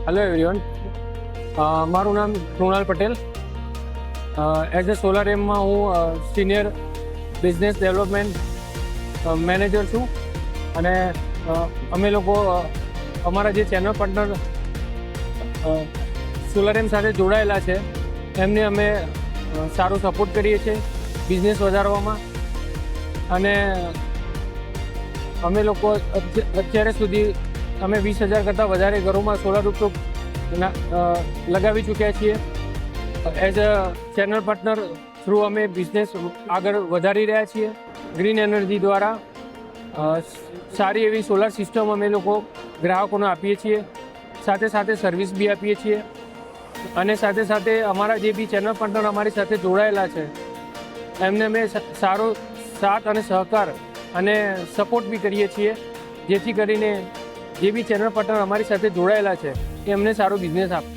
Hello everyone, મારું નામ Krunal Patel. As a solar એમમાં હું સિનિયર બિઝનેસ ડેવલપમેન્ટ મેનેજર છું. અને અમે લોકો અમારા જે ચેનલ પાર્ટનર સોલાર એમ સાથે જોડાયેલા છે એમને અમે સારો સપોર્ટ કરીએ છીએ બિઝનેસ વધારવામાં. અને અમે લોકો અત્યારે સુધી અમે 20,000 કરતાં વધારે ઘરોમાં સોલાર રૂફટોપ લગાવી ચૂક્યા છીએ. As a channel partner through અમે બિઝનેસ આગળ વધારી રહ્યા છીએ. ગ્રીન એનર્જી દ્વારા સારી એવી સોલાર સિસ્ટમ અમે લોકો ગ્રાહકોને આપીએ છીએ. સાથે સાથે સર્વિસ બી આપીએ છીએ. અને સાથે સાથે અમારા જે બી ચેનલ પાર્ટનર અમારી સાથે જોડાયેલા છે એમને અમે સારો સાથ અને સહકાર અને સપોર્ટ બી કરીએ છીએ, જેથી કરીને જે બી ચેનલ પાર્ટનર અમારી સાથે જોડાયેલા છે એ અમને સારો બિઝનેસ આપે.